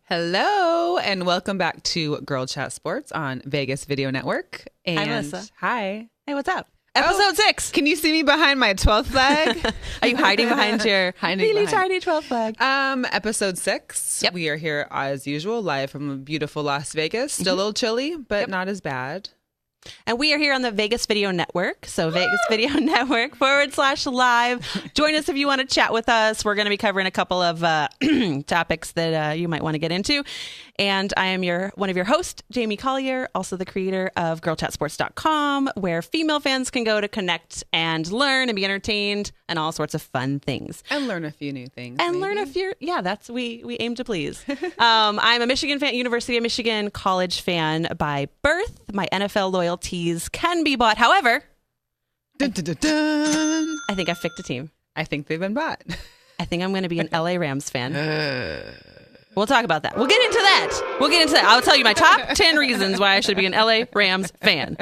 Hello, and welcome back to Girl Chat Sports on Vegas Video Network. And hi, Melissa. Hi. Hey, what's up? Episode 6. Can you see me behind my 12th flag? Are you hiding behind your really tiny 12th flag? Episode 6. Yep. We are here as usual, live from beautiful Las Vegas. Still a little chilly, but not as bad. And we are here on the Vegas Video Network. So Vegas Video Network /live. Join us if you want to chat with us. We're going to be covering a couple of topics that you might want to get into. And I am one of your hosts, Jamie Collier, also the creator of GirlChatSports.com, where female fans can go to connect and learn and be entertained and all sorts of fun things. And learn a few new things. And learn a few. Yeah, that's we aim to please. I'm a Michigan fan, University of Michigan college fan by birth. My NFL loyalties can be bought. However, dun, dun, dun, dun. I think I've picked a team. I think they've been bought. I think I'm going to be an LA Rams fan. We'll talk about that. We'll get into that. I'll tell you my top 10 reasons why I should be an LA Rams fan.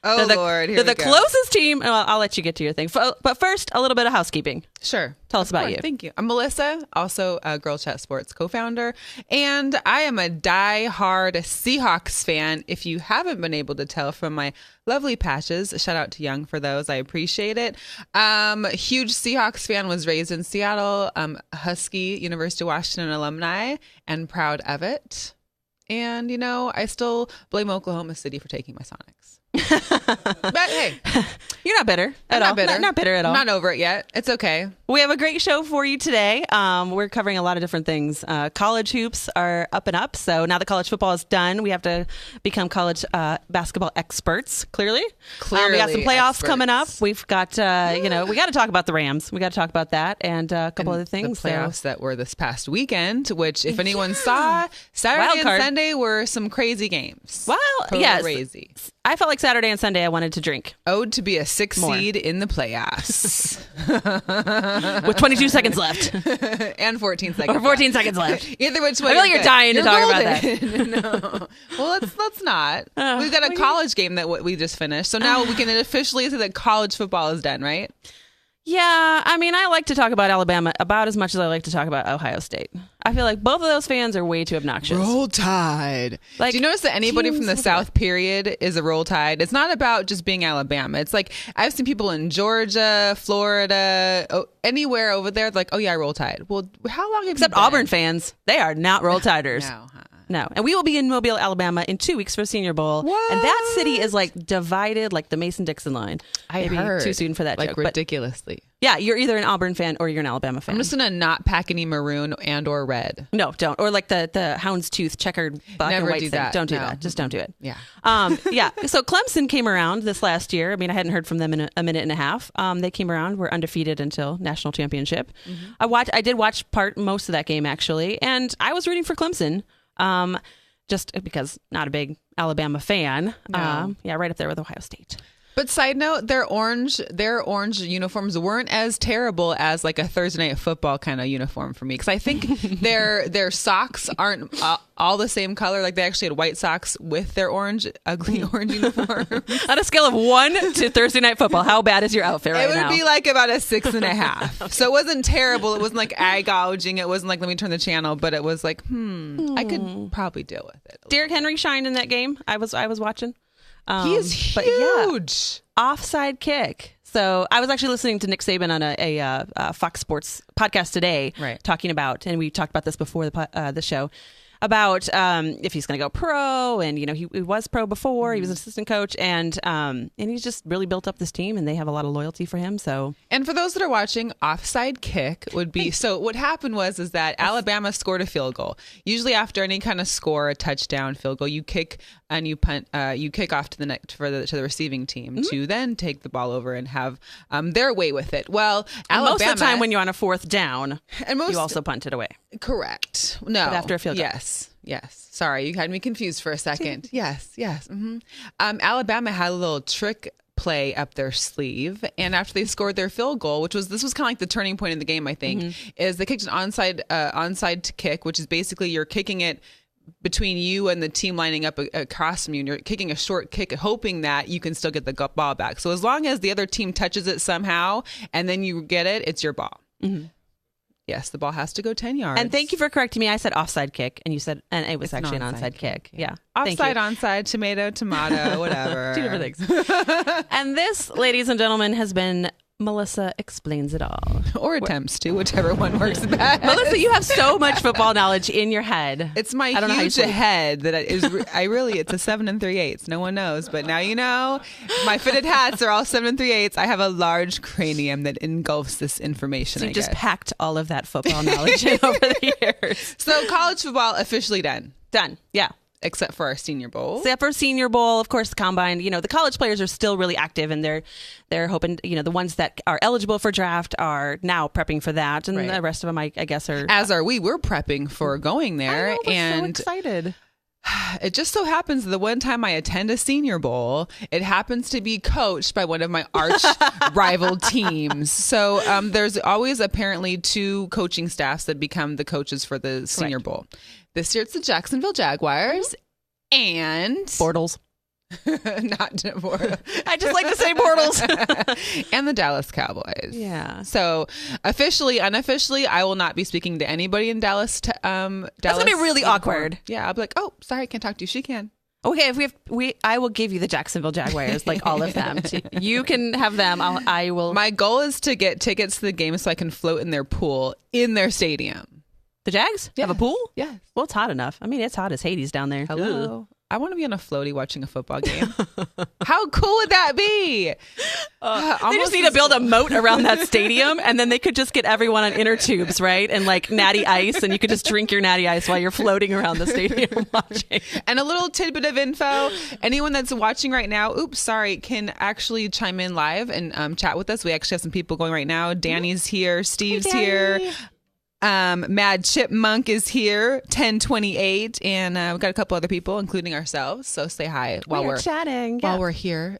Oh, Lord. Here they're we the go. closest team. I'll let you get to your thing. But first, a little bit of housekeeping. Sure. Tell us about you. Thank you. I'm Melissa, also a Girl Chat Sports co-founder, and I am a die-hard Seahawks fan. If you haven't been able to tell from my lovely patches, shout out to Young for those. I appreciate it. Huge Seahawks fan, was raised in Seattle, Husky, University of Washington alumni, and proud of it. And, I still blame Oklahoma City for taking my Sonics. But hey, you're not bitter at all. Not bitter at all. I'm not over it yet. It's okay. We have a great show for you today. We're covering a lot of different things. College hoops are up and up. So now that college football is done, we have to become college basketball experts. Clearly, we got some playoffs coming up. We've got, we got to talk about the Rams. We got to talk about that and a couple other things. The playoffs that were this past weekend, which if anyone saw, Saturday and Sunday were some crazy games. Well, yes. Crazy. I felt like Saturday and Sunday I wanted to drink. Owed to be a 6 seed in the playoffs. With 22 seconds left. And 14 seconds Or 14 seconds left. Either which way. I feel like you're dying to talk about that. No. Well, let's not. We've got a college game that we just finished. So now we can officially say that college football is done, right? Yeah, I mean, I like to talk about Alabama about as much as I like to talk about Ohio State. I feel like both of those fans are way too obnoxious. Roll Tide. Like, do you notice that anybody from the South period is a Roll Tide? It's not about just being Alabama. It's like I've seen people in Georgia, Florida, anywhere over there like, oh yeah, Roll Tide. Well, how long have Except you been? Auburn fans, they are not Roll Tiders. No. And we will be in Mobile, Alabama in 2 weeks for Senior Bowl. What? And that city is like divided like the Mason-Dixon line. Maybe heard. Too soon for that like joke. Ridiculously. Yeah, you're either an Auburn fan or you're an Alabama fan. I'm just going to not pack any maroon and or red. No, don't. Or like the houndstooth checkered black Never and white do thing. that. Don't do that. Just don't do it. Yeah. Yeah. So Clemson came around this last year. I mean, I hadn't heard from them in a minute and a half. They came around. Were undefeated until national championship. Mm-hmm. I did watch most of that game actually, and I was rooting for Clemson. Just because not a big Alabama fan. No. Yeah, right up there with Ohio State. But side note, their orange uniforms weren't as terrible as like a Thursday Night Football kind of uniform for me, because I think their socks aren't all the same color. Like they actually had white socks with their ugly orange uniform. On a scale of 1 to Thursday Night Football, how bad is your outfit right now? It would be like about a 6.5. So it wasn't terrible. It wasn't like eye gouging. It wasn't like let me turn the channel. But it was like I could probably deal with it. Derrick Henry shined in that game. I was watching. He is huge. But yeah, offside kick. So I was actually listening to Nick Saban on a Fox Sports podcast today, right, talking about, and we talked about this before the show, about if he's going to go pro, and he was pro before. He was an assistant coach, and he's just really built up this team, and they have a lot of loyalty for him. So, and for those that are watching, offside kick would be so. What happened was that Alabama scored a field goal. Usually, after any kind of score, a touchdown, field goal, you kick and you punt, you kick off to to the receiving team to then take the ball over and have their way with it. Well, Alabama, most of the time when you're on a fourth down, you also punt it away. Correct. No, but after a field goal. Yes. Sorry, you had me confused for a second. Yes. Mm-hmm. Alabama had a little trick play up their sleeve, and after they scored their field goal, this was kind of like the turning point in the game, I think, is they kicked an onside to kick, which is basically you're kicking it between you and the team lining up across from you, and you're kicking a short kick, hoping that you can still get the ball back. So as long as the other team touches it somehow and then you get it, it's your ball. Mm-hmm. Yes, the ball has to go 10 yards. And thank you for correcting me. I said offside kick, and you said, and it was actually an onside kick. Yeah. Offside, onside, tomato, whatever. Two different things. And this, ladies and gentlemen, has been Melissa Explains It All. Or attempts to, whichever one works best. Melissa, you have so much football knowledge in your head. It's my huge head that it's a 7 3/8. No one knows, but now you know. My fitted hats are all 7 3/8. I have a large cranium that engulfs this information. So you just packed all of that football knowledge in over the years. So college football officially done. Done. Yeah. Except for our Senior Bowl. Except for Senior Bowl, of course, the Combine. You know, the college players are still really active, and they're hoping, you know, the ones that are eligible for draft are now prepping for that, and the rest of them, I guess, are. As are we. We're prepping for going there. I know, we're so excited. It just so happens the one time I attend a Senior Bowl, it happens to be coached by one of my arch rival teams. So there's always apparently 2 coaching staffs that become the coaches for the Senior Bowl. This year it's the Jacksonville Jaguars and Bortles. Not Bortles. I just like to say Bortles. And the Dallas Cowboys. Yeah. So officially, unofficially, I will not be speaking to anybody in Dallas. That's gonna be really awkward. Yeah, I'll be like, oh, sorry, I can't talk to you. She can. Okay, if I will give you the Jacksonville Jaguars, like all of them. You can have them. I will. My goal is to get tickets to the game so I can float in their pool in their stadium. The Jags have a pool? Yes. Well, it's hot enough. I mean, it's hot as Hades down there. Hello. Ugh. I want to be on a floaty watching a football game. How cool would that be? They just need to build a moat around that stadium, and then they could just get everyone on inner tubes, right? And like natty ice, and you could just drink your natty ice while you're floating around the stadium watching. And a little tidbit of info, anyone that's watching right now, can actually chime in live and chat with us. We actually have some people going right now. Danny's here. Steve's here. Mad Chipmunk is here, 1028, and we've got a couple other people, including ourselves. So say hi while we're chatting, while we're here,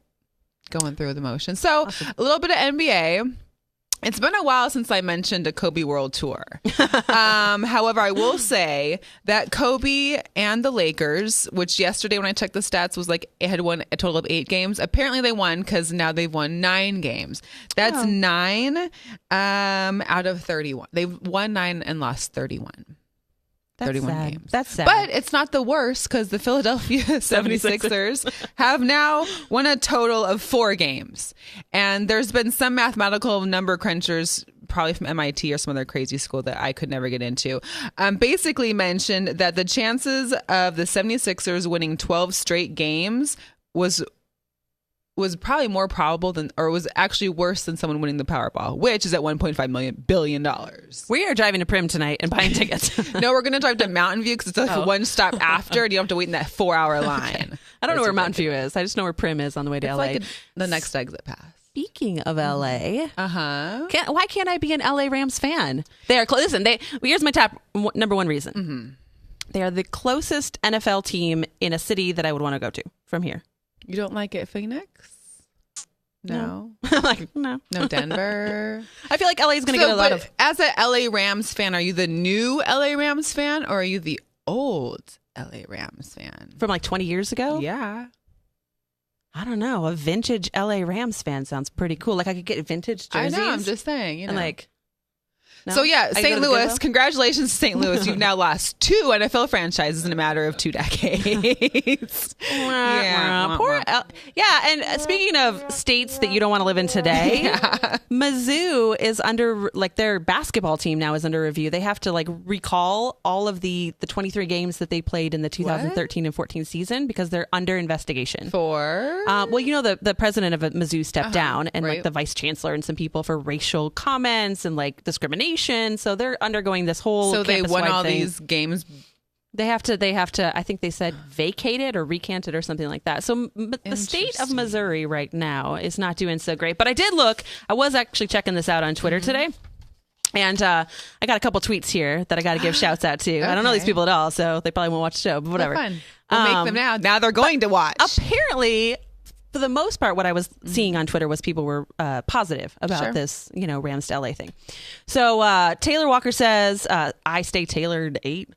going through the motions. So a little bit of NBA. It's been a while since I mentioned a Kobe World Tour. However, I will say that Kobe and the Lakers, which yesterday when I checked the stats was like it had won a total of 8 games. Apparently they won because now they've won 9 games. That's 9 out of 31. They've won 9 and lost 31. That's 31 sad. games. That's sad. But it's not the worst because the Philadelphia 76ers have now won a total of 4 games. And there's been some mathematical number crunchers, probably from MIT or some other crazy school that I could never get into, basically mentioned that the chances of the 76ers winning 12 straight games was probably more probable than, or was actually worse than someone winning the Powerball, which is at $1.5 billion. We are driving to Prim tonight and buying tickets. No, we're going to drive to Mountain View because it's like one stop after, and you don't have to wait in that 4-hour line. Okay. I don't know where Mountain View is. I just know where Prim is on the way to LA. Like the next exit pass. Speaking of LA, why can't I be an LA Rams fan? They are listen. Here's my top number 1 reason. Mm-hmm. They are the closest NFL team in a city that I would want to go to from here. You don't like it, Phoenix? No. No. No, Denver. I feel like LA is going to get a lot of. As a LA Rams fan, are you the new LA Rams fan or are you the old LA Rams fan? From like 20 years ago? Yeah. I don't know. A vintage LA Rams fan sounds pretty cool. Like I could get vintage jerseys. I know. I'm just saying. You know. And like. No? So yeah, St. Louis, congratulations to St. Louis. You've now lost 2 NFL franchises in a matter of 2 decades. And speaking of states that you don't want to live in today, Mizzou is under, like their basketball team now is under review. They have to like recall all of the 23 games that they played in the 2013 and 14 season because they're under investigation. For? Well, you know, the president of Mizzou stepped down and like the vice chancellor and some people for racial comments and like discrimination. So they're undergoing this whole. So they won all these games. They have to. I think they said vacate it or recant it or something like that. So the state of Missouri right now is not doing so great. But I did look. I was actually checking this out on Twitter today. And I got a couple tweets here that I got to give shouts out to. Okay. I don't know these people at all, so they probably won't watch the show, but whatever. Fun. We'll make them now. Now they're going to watch. Apparently, for the most part, what I was seeing on Twitter was people were positive about this, Rams to LA thing. So Taylor Walker says, I stay tailored 8.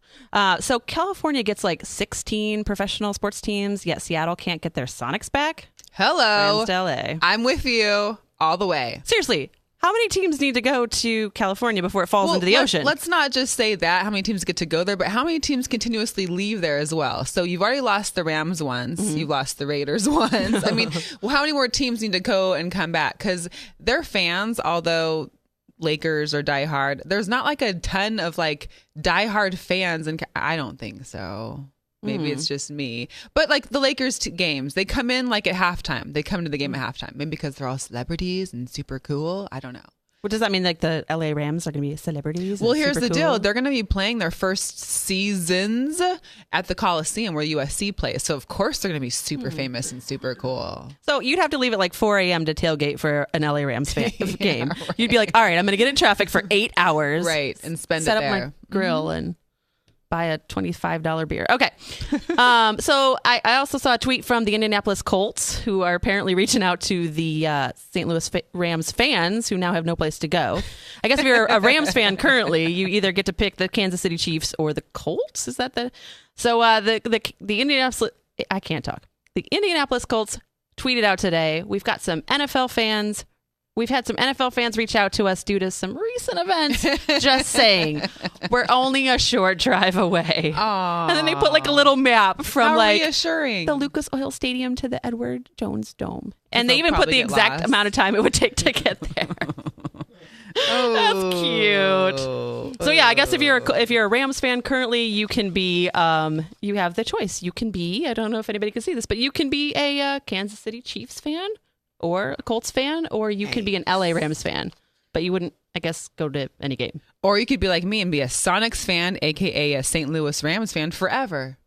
So California gets like 16 professional sports teams, yet Seattle can't get their Sonics back. Hello. Rams to LA. I'm with you all the way. Seriously. How many teams need to go to California before it falls into the ocean? Let's not just say that, how many teams get to go there, but how many teams continuously leave there as well? So you've already lost the Rams once. Mm-hmm. You've lost the Raiders once. I mean, how many more teams need to go and come back? Because their fans, although Lakers or diehard, there's not like a ton of like diehard fans. And I don't think so. Maybe it's just me. But like the Lakers games, they come in like at halftime. They come to the game at halftime. Maybe because they're all celebrities and super cool. I don't know. What does that mean? Like the LA Rams are going to be celebrities? Well, here's the deal. They're going to be playing their first seasons at the Coliseum where USC plays. So, of course, they're going to be super famous and super cool. So you'd have to leave at like 4 a.m. to tailgate for an LA Rams game. Right. You'd be like, all right, I'm going to get in traffic for 8 hours. Right. And spend set it there. Set up my grill and buy a $25 beer. Okay. So I also saw a tweet from the Indianapolis Colts, who are apparently reaching out to the St. Louis Rams fans who now have no place to go. I guess if you're a Rams fan currently, you either get to pick the Kansas City Chiefs or the Colts. Is that the... So the Indianapolis... I can't talk. The Indianapolis Colts tweeted out today, we've got some NFL fans... We've had some NFL fans reach out to us due to some recent events. Just saying, we're only a short drive away. Aww. And then they put like a little map from reassuring. The Lucas Oil Stadium to the Edward Jones Dome. And they even put the exact amount of time it would take to get there. Oh. That's cute. So yeah, I guess if you're a Rams fan currently, you can be you have the choice. You can be, I don't know if anybody can see this, but you can be a Kansas City Chiefs fan or a Colts fan, or you can be an LA Rams fan, but you wouldn't, I guess, go to any game. Or you could be like me and be a Sonics fan, aka a St. Louis Rams fan forever.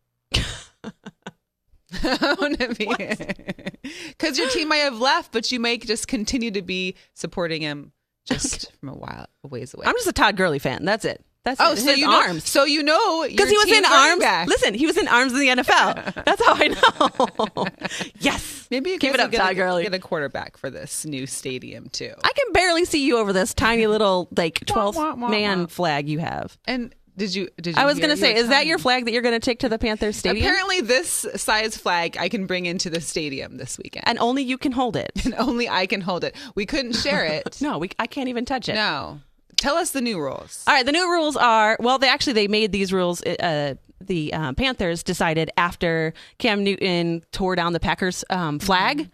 Because your team might have left, but you may just continue to be supporting him just from a ways away. I'm just a Todd Gurley fan. That's it. That's so his arms. So you know, because he was in arms. Back. Listen, he was in arms in the NFL. That's how I know. Yes, maybe you give it up, Todd Gurley. Get a quarterback for this new stadium too. I can barely see you over this tiny little like 12-man flag you have. And did you? I was going to say, is that your flag that you're going to take to the Panthers stadium? Apparently, this size flag I can bring into the stadium this weekend, and only you can hold it. And only I can hold it. We couldn't share it. No, I can't even touch it. No. Tell us the new rules. All right, the new rules are, well, they made these rules, the Panthers decided after Cam Newton tore down the Packers flag,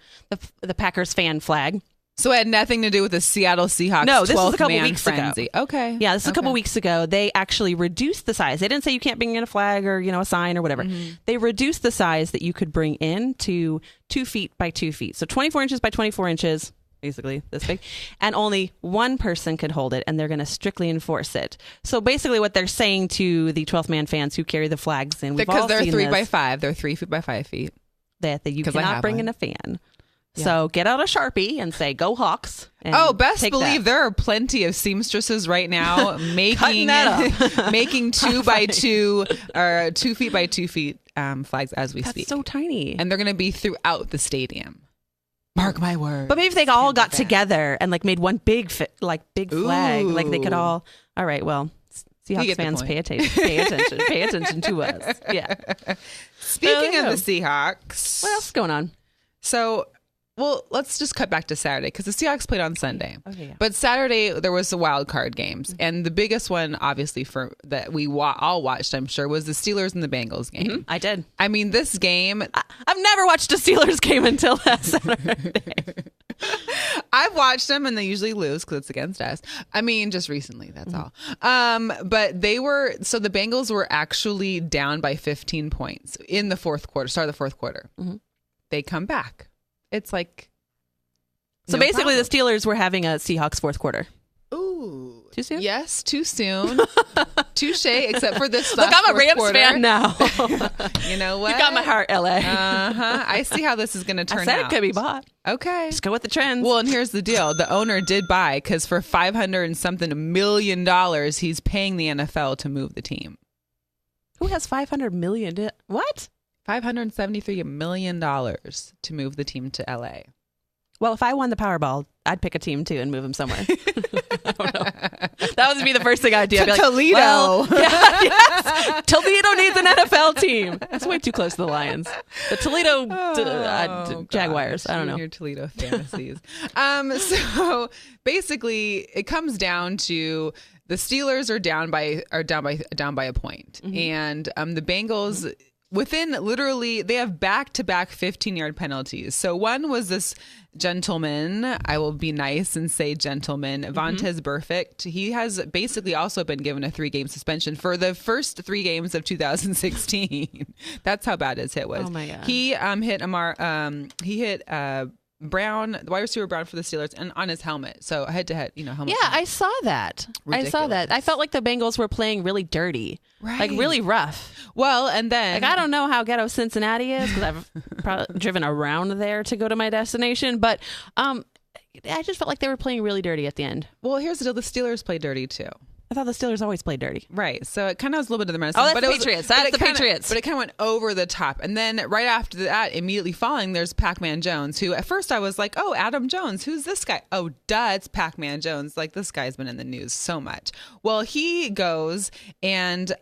the Packers fan flag. So it had nothing to do with the Seattle Seahawks. No, this was a couple weeks frenzy. ago. Okay. Yeah, this is a couple weeks ago. They actually reduced the size. They didn't say you can't bring in a flag or, a sign or whatever. Mm-hmm. They reduced the size that you could bring in to 2 feet by 2 feet. So 24 inches by 24 inches. Basically this big, and only one person could hold it, and they're going to strictly enforce it. So basically what they're saying to the 12th man fans who carry the flags, and because they're 3 by 5, they're 3 feet by 5 feet, that you cannot bring in a fan. Yeah. So get out a Sharpie and say, go Hawks. And best believe there are plenty of seamstresses right now making 2 by 2 or 2 feet by 2 feet flags as we speak. That's so tiny. And they're going to be throughout the stadium. Mark my word. But maybe if they all got together and like made one big flag, like they could all right, well, Seahawks fans pay attention to us. Yeah. Speaking of the Seahawks, what else is going on? So, well, let's just cut back to Saturday because the Seahawks played on Sunday. Okay, yeah. But Saturday there was the wild card games, and the biggest one, obviously, for that we all watched, I'm sure, was the Steelers and the Bengals game. Mm-hmm. I did. I mean, this game, I've never watched a Steelers game until that Saturday. I've watched them, and they usually lose because it's against us. I mean, just recently, that's all. But the Bengals were actually down by 15 points in the fourth quarter. Start of the fourth quarter. Mm-hmm. They come back. It's like so. Basically, the Steelers were having a Seahawks fourth quarter. Ooh, too soon? Yes, too soon. Touche. Except for this. Look, I'm a Rams fan now. You know what? You got my heart, LA. I see how this is going to turn out. I said it could be bought. Okay, just go with the trends. Well, and here's the deal: the owner did buy because for $500 and something million, he's paying the NFL to move the team. Who has $500 million? What? $573 million to move the team to LA. Well, if I won the Powerball, I'd pick a team too and move them somewhere. I don't know. That would be the first thing I'd do. I'd be like, Toledo. Well, yes, Toledo needs an NFL team. That's way too close to the Lions. The Toledo Jaguars. Gosh, I don't know. Your Toledo fantasies. So basically, it comes down to the Steelers are down by a point, and the Bengals. Within literally, they have back-to-back 15-yard penalties. So one was this gentleman, I will be nice and say gentleman, Vontaze Burfict. He has basically also been given a 3-game suspension for the first 3 games of 2016. That's how bad his hit was. Oh my God. He hit Brown, the wide receiver Brown for the Steelers, and on his helmet. So head-to-head, helmet. Yeah, I saw that. Ridiculous. I felt like the Bengals were playing really dirty, like really rough. Well, and then I don't know how ghetto Cincinnati is because I've probably driven around there to go to my destination, but I just felt like they were playing really dirty at the end. Well, here's the deal: the Steelers play dirty too. I thought the Steelers always played dirty. Right. So it kind of was a little bit of the medicine. Oh, that's the Patriots. That's the Patriots. But it kind of went over the top. And then right after that, immediately following, there's Pac-Man Jones, who at first I was like, oh, Adam Jones. Who's this guy? Oh, duh, it's Pac-Man Jones. Like, this guy's been in the news so much. Well, he goes and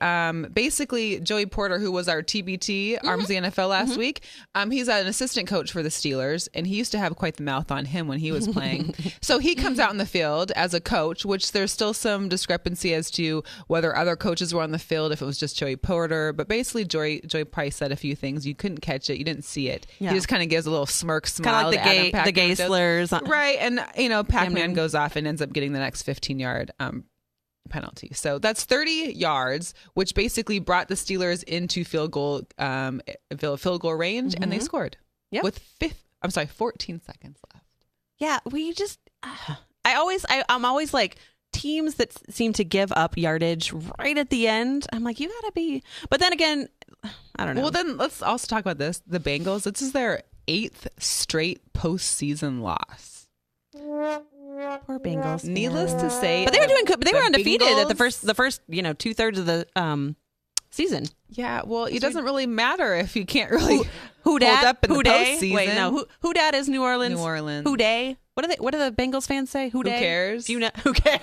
basically Joey Porter, who was our TBT, Arms of the NFL last week, he's an assistant coach for the Steelers, and he used to have quite the mouth on him when he was playing. So he comes out in the field as a coach, which there's still some discrepancy as to whether other coaches were on the field, if it was just Joey Porter. But basically, Joey Price said a few things. You couldn't catch it. You didn't see it. Yeah. He just kind of gives a little smirk smile. Kind of like the gay slurs. Right. And, Pac-Man goes off and ends up getting the next 15-yard penalty. So that's 30 yards, which basically brought the Steelers into field goal range, and they scored with 14 seconds left. Yeah, we just I'm always like, teams that seem to give up yardage right at the end, I'm like, you gotta be. But then again, I don't know. Well, then let's also talk about this. The Bengals, this is their 8th straight postseason loss. Poor Bengals. Needless to say, but they were doing good. But they were undefeated at the first 2/3 of the season. Yeah, well, it doesn't really matter if you can't really hold dat? up in the postseason. Wait, no. Who dat is New Orleans? New Orleans. Who day? What do the Bengals fans say? Who cares? Do you know? Who cares?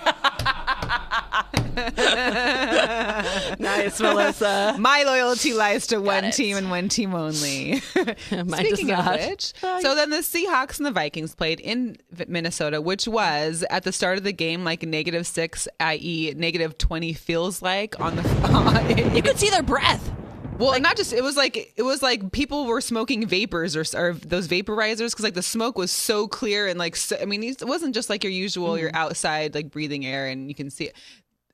Nice, Melissa. My loyalty lies to one team and one team only. Speaking of which, so then the Seahawks and the Vikings played in Minnesota, which was at the start of the game like -6, i.e. -20 feels like on the. You could see their breath. Well, not just it was like people were smoking vapors or those vaporizers because like the smoke was so clear and like so, I mean it wasn't just like your usual you're outside like breathing air and you can see it.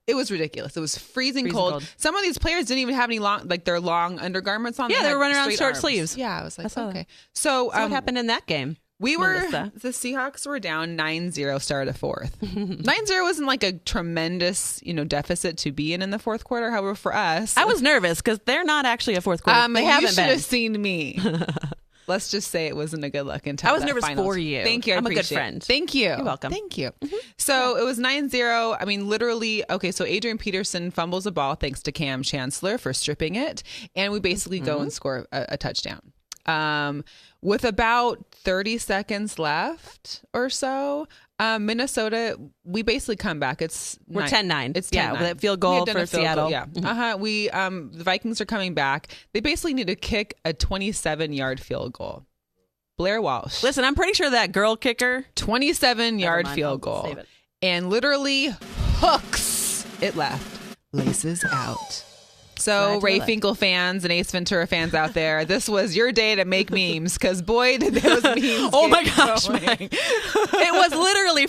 It was ridiculous. It was freezing cold. Some of these players didn't even have any their long undergarments on. Yeah, they were running around short sleeves. Yeah, I was like, okay. So what happened in that game? The Seahawks were down 9-0, started at fourth. 9-0 wasn't like a tremendous, deficit to be in the fourth quarter. However, for us, I was nervous because they're not actually a fourth quarter. They haven't been. You should have seen me. Let's just say it wasn't a good look until I was nervous finals. for you. Thank you. I'm a good friend. Thank you. You're welcome. Thank you. So it was 9-0. I mean, literally. Okay, so Adrian Peterson fumbles a ball thanks to Cam Chancellor for stripping it, and we basically go and score a touchdown. With about 30 seconds left or so, Minnesota, we basically come back. We're 10-9. It's 10-9. Yeah, with a field goal for Seattle. Yeah. The Vikings are coming back. They basically need to kick a 27-yard field goal. Blair Walsh. Listen, I'm pretty sure that girl kicker. 27-yard field goal. And literally hooks it left. Laces out. So, Ray Finkel fans and Ace Ventura fans out there, this was your day to make memes because boy, did those memes. Oh my gosh, it was literally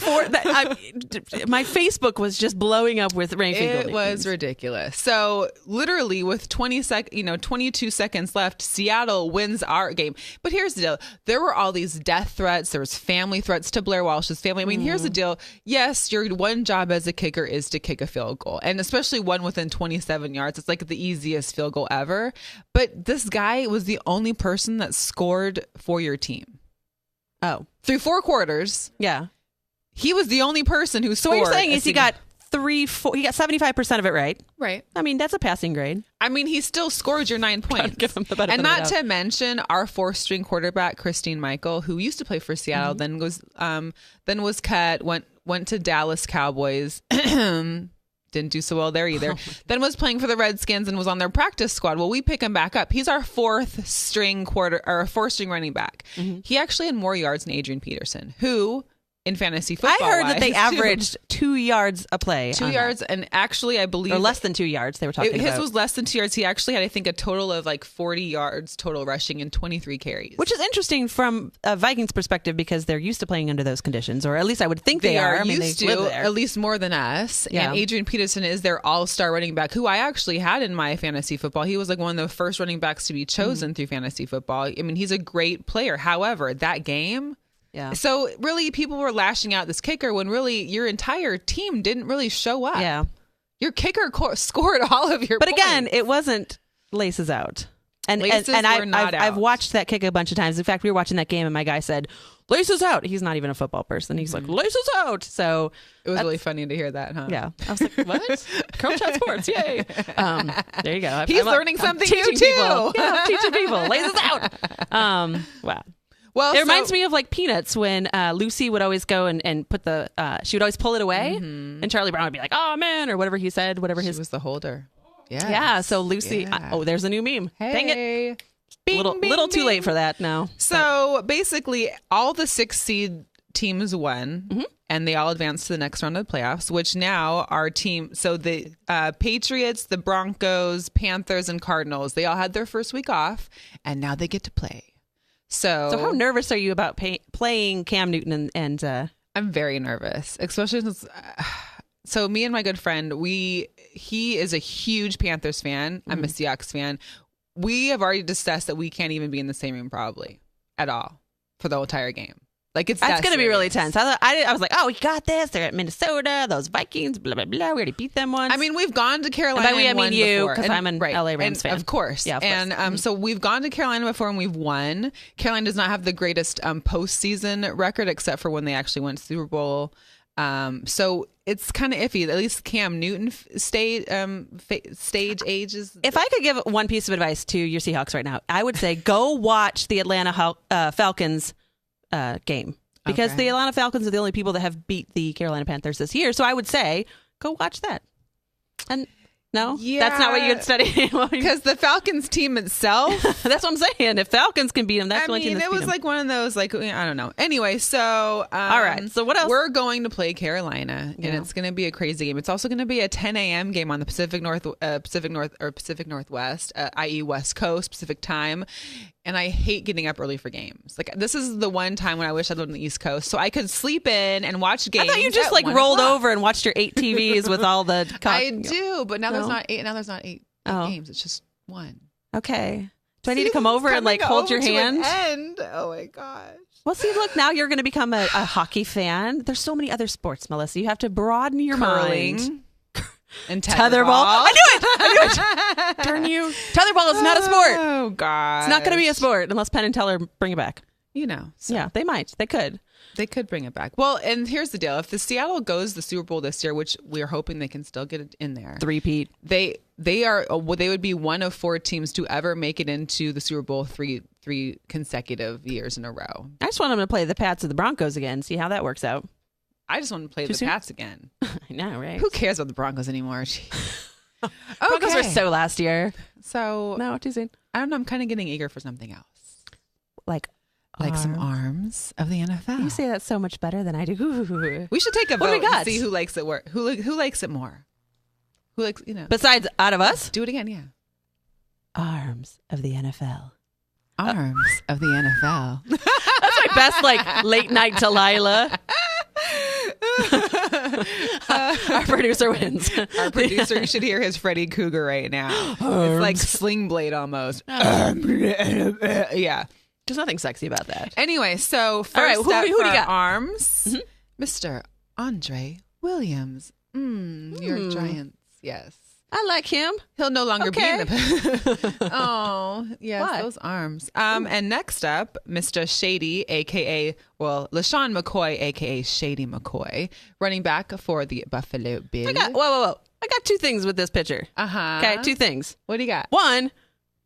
my Facebook was just blowing up with Ray Finkel. It was ridiculous. So, literally, with 22 seconds left, Seattle wins our game. But here's the deal: there were all these death threats. There was family threats to Blair Walsh's family. I mean, here's the deal: yes, your one job as a kicker is to kick a field goal, and especially one within 27 yards. It's like the easiest field goal ever. But this guy was the only person that scored for your team. Oh. Through 4 quarters. Yeah. He was the only person who scored. So what you're saying is he got 75% of it right. Right. I mean, that's a passing grade. I mean, he still scored your 9 points. Give him the benefit and not of the doubt. to mention our 4th-string quarterback, Christine Michael, who used to play for Seattle, then was cut, went to Dallas Cowboys. Didn't do so well there either. Then was playing for the Redskins and was on their practice squad. Well, we pick him back up. He's our fourth string running back. He actually had more yards than Adrian Peterson, who in fantasy football, I heard that they averaged 2 yards a play. 2 yards, and actually, I believe, or less than 2 yards. They were talking about. His was less than 2 yards. He actually had, I think, a total of like 40 yards total rushing and 23 carries, which is interesting from a Vikings perspective because they're used to playing under those conditions, or at least I would think they are. I mean, used they to, live there. at least more than us. Yeah. And Adrian Peterson is their all-star running back, who I actually had in my fantasy football. He was like one of the first running backs to be chosen through fantasy football. I mean, he's a great player. However, that game. Yeah. So really, people were lashing out this kicker when really your entire team didn't really show up. Yeah. Your kicker scored all of your But points. again, it wasn't laces out. And Laces were not out. I've watched that kick a bunch of times. In fact, we were watching that game and my guy said, laces out. He's not even a football person. He's like, laces out. So it was really funny to hear that, huh? Yeah. I was like, what? GirlChatSports. Yay. There you go. He's learning something new too. People. Yeah, I'm teaching people. Laces out. Wow. Well, it reminds me of like Peanuts when Lucy would always go and put she would always pull it away, and Charlie Brown would be like, "Oh man," or whatever he said, whatever she was the holder. Yeah, yeah. So Lucy, there's a new meme. Hey. Dang it, Bing, little bing, too late for that now. So basically, all the 6 seed teams won, and they all advanced to the next round of the playoffs. Which now our team, so the Patriots, the Broncos, Panthers, and Cardinals, they all had their first week off, and now they get to play. So how nervous are you about playing Cam Newton and I'm very nervous, especially since so me and my good friend, he is a huge Panthers fan. I'm a Seahawks fan. We have already discussed that we can't even be in the same room probably at all for the entire game. Like that's going to be really tense. I was like, oh, we got this. They're at Minnesota. Those Vikings, blah, blah, blah. We already beat them once. I mean, we've gone to Carolina. And by we, I mean you, because I'm an LA Rams fan. Of course. Yeah, of course. And so we've gone to Carolina before and we've won. Carolina does not have the greatest postseason record except for when they actually went to the Super Bowl. So it's kind of iffy. At least Cam Newton stage age is. If I could give one piece of advice to your Seahawks right now, I would say go watch the Atlanta Falcons game, because the Atlanta Falcons are the only people that have beat the Carolina Panthers this year. So I would say go watch that. And no, that's not what you would study. Because the Falcons team itself, that's what I'm saying. If Falcons can beat them, that's the only team that's it was like one of those, like, I don't know. Anyway, so all right. So what else? We're going to play Carolina, and it's going to be a crazy game. It's also going to be a 10 a.m. game on the Pacific Northwest, i.e. West Coast Pacific time. And I hate getting up early for games. Like, this is the one time when I wish I lived on the East Coast, so I could sleep in and watch games. I thought you just like rolled over and watched your 8 TVs with all the. I do, but now there's not 8. Now there's not 8 games. It's just 1. Okay. Do I need to come over and like hold your hand? Oh my gosh. Well, see, look, now you're going to become a hockey fan. There's so many other sports, Melissa. You have to broaden your mind. And tetherball. I knew it. Darn you. Tetherball is not a sport. Oh god. It's not going to be a sport unless Penn and Teller bring it back. You know. So. Yeah, they might. They could. They could bring it back. Well, and here's the deal. If the Seattle goes to the Super Bowl this year, which we're hoping they can still get it in there. Three-peat. They would be one of 4 teams to ever make it into the Super Bowl three consecutive years in a row. I just want them to play the Pats or the Broncos again, see how that works out. I just want to play the Pats again. I know, right? Who cares about the Broncos anymore? Broncos were so last year. So no, too soon. I don't know. I'm kind of getting eager for something else, like some arms of the NFL. You say that so much better than I do. We should take a vote and see who likes it more. Who likes it more? Who likes Besides, out of us, do it again. Yeah. Arms of the NFL. Arms of the NFL. That's my best late night Delilah. Our producer wins. Our producer, you should hear his Freddy Cougar right now. It's like Sling Blade almost. Yeah. There's nothing sexy about that. Anyway, so first all right, who do you got? Arms, Mr. Andre Williams. Your Giants, yes. I like him. He'll no longer be in the. Oh, yes, what? Those arms. And next up, Mr. Shady, aka LaShawn McCoy, aka Shady McCoy, running back for the Buffalo Bills. Whoa! I got 2 things with this picture. Uh-huh. Okay, 2 things. What do you got? One,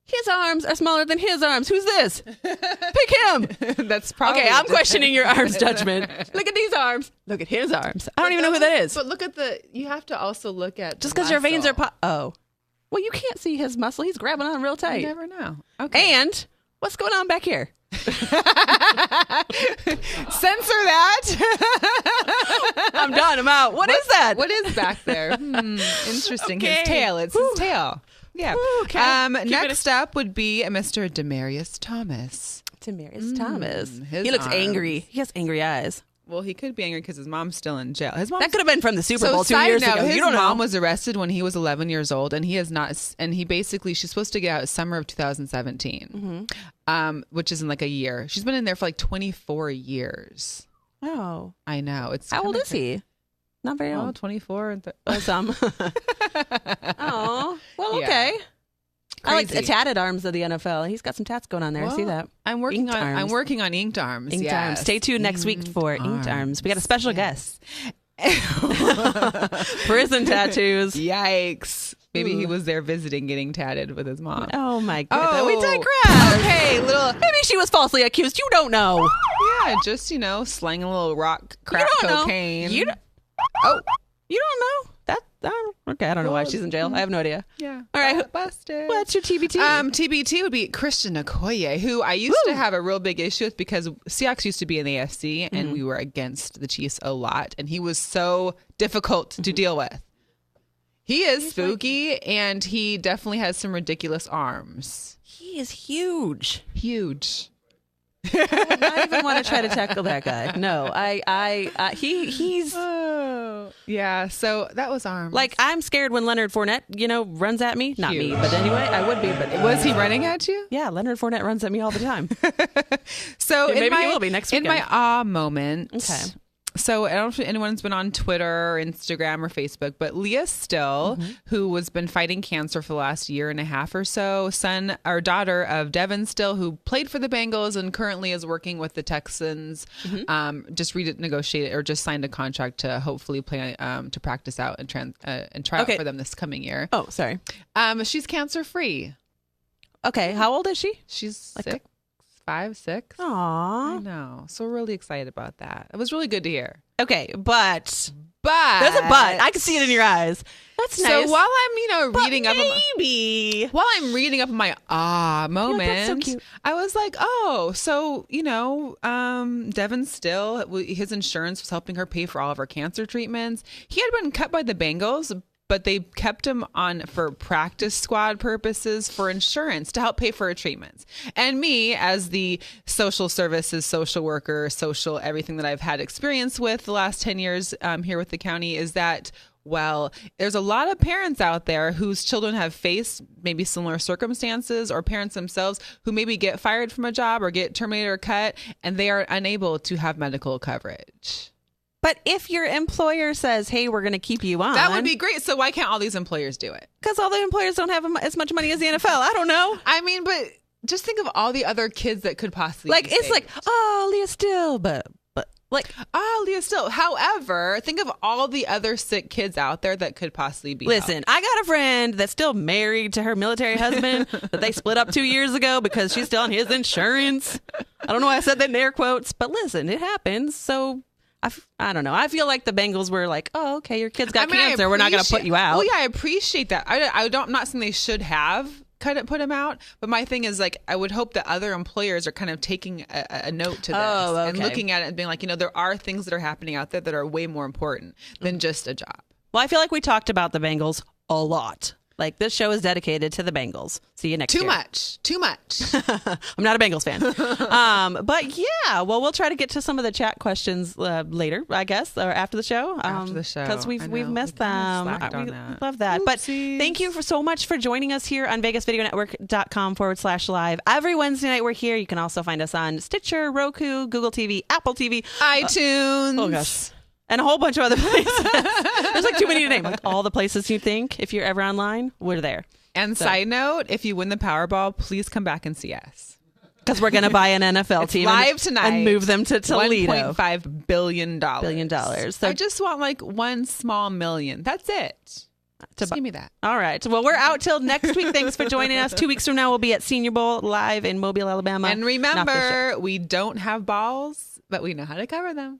his arms are smaller than his arms. Who's this? Pick him. That's probably Okay, I'm questioning your arms judgment. Look at these arms. Look at his arms. I don't even know who that is. But look at you have to also look at just because your veins are oh. Well, you can't see his muscle. He's grabbing on real tight. You never know. Okay. And what's going on back here? Censor that. I'm done. I'm out. What is that? What is back there? Interesting. Okay. His tail. It's his tail. Yeah. Okay. Next up would be Mr. Demarius Thomas. Demarius Thomas. His He looks arms. angry. He has angry eyes. Well, he could be angry because his mom's still in jail. His mom. That could have been from the Super Bowl 2 side years note, ago. His You don't mom know. was arrested when he was 11 years old, and he is not. And he basically, she's supposed to get out summer of 2017, which is in like a year. She's been in there for like 24 years. Oh. I know. It's How old is he? Not very Well, old. 24 and Some. Oh. Well, Yeah. okay. I like the Crazy. tatted arms of the NFL. He's got some tats going on there. I see that. I'm working Inked on. arms. I'm working on inked arms. Inked yes. arms. Stay tuned next week for Inked Arms. We got a special guest. Prison tattoos. Yikes! Maybe he was there visiting, getting tatted with his mom. Oh my goodness. Oh, We digress. Okay, little. Maybe she was falsely accused. You don't know. Yeah, just slanging a little rock, You crack don't know. cocaine. You don't know. That. Okay, I don't know why she's in jail. I have no idea. Yeah. All right. Busted. What's your TBT? TBT would be Christian Okoye, who I used to have a real big issue with because Seahawks used to be in the AFC and we were against the Chiefs a lot, and he was so difficult to deal with. He is spooky, and he definitely has some ridiculous arms. He is huge. Huge. I would not even want to try to tackle that guy. No, he's Oh, yeah. So that was arms. like, I'm scared when Leonard Fournette, runs at me. Not me, Huge. but anyway, I would be. But was he running at you? yeah, Leonard Fournette runs at me all the time. So Yeah, in maybe my, he will be next in my weekend. awe moment. Okay. So I don't know if anyone's been on Twitter or Instagram or Facebook, but Leah Still, who has been fighting cancer for the last year and a half or so, son or daughter of Devin Still, who played for the Bengals and currently is working with the Texans, just renegotiated or just signed a contract to hopefully play to practice out and try out for them this coming year. Oh, sorry. She's cancer free. Okay, how old is she? She's Like 6, 5, 6. I Aww. know. So we're really excited about that. It was really good to hear. Okay, but But there's a but. I can see it in your eyes. That's nice. So while I'm, reading up, maybe. while I'm reading up on my moment, that's so cute. I was like, oh, so Devin Still, his insurance was helping her pay for all of her cancer treatments. He had been cut by the Bengals, but they kept him on for practice squad purposes for insurance to help pay for her treatments. And me, as the social services, social worker, social everything that I've had experience with the last 10 years here with the county, is that, well, there's a lot of parents out there whose children have faced maybe similar circumstances, or parents themselves who maybe get fired from a job or get terminated or cut, and they are unable to have medical coverage. But if your employer says, hey, we're going to keep you on. That would be great. So why can't all these employers do it? Because all the employers don't have as much money as the NFL. I don't know. I mean, but just think of all the other kids that could possibly Like, be it's like, saved. oh, Leah Still, but like, Leah Still. However, think of all the other sick kids out there that could possibly be listen, helped. I got a friend that's still married to her military husband that they split up 2 years ago because she's still on his insurance. I don't know why I said that in air quotes, but listen, it happens. So I don't know. I feel like the Bengals were like, oh, okay, your kid's got cancer. We're not going to put you out. Well, yeah, I appreciate that. I'm not saying they should have put him out, but my thing is, like, I would hope that other employers are kind of taking a note to this and looking at it and being like, there are things that are happening out there that are way more important than just a job. Well, I feel like we talked about the Bengals a lot. Like, this show is dedicated to the Bengals. See you next year. Too much. I'm not a Bengals fan. But yeah, well, we'll try to get to some of the chat questions later, I guess, or after the show. After the show. Because we've missed them. We love that. Oopsies. But thank you so much for joining us here on VegasVideoNetwork.com/live. Every Wednesday night we're here. You can also find us on Stitcher, Roku, Google TV, Apple TV. iTunes. Oh, gosh. And a whole bunch of other places. There's like too many to name. Like all the places you think, if you're ever online, we're there. And side note, if you win the Powerball, please come back and see us. Because we're going to buy an NFL team live tonight and move them to Toledo. $1.5 billion. $1 billion. So I just want like one small million. That's it. Just give me that. All right. Well, we're out till next week. Thanks for joining us. 2 weeks from now, we'll be at Senior Bowl live in Mobile, Alabama. And remember, we don't have balls, but we know how to cover them.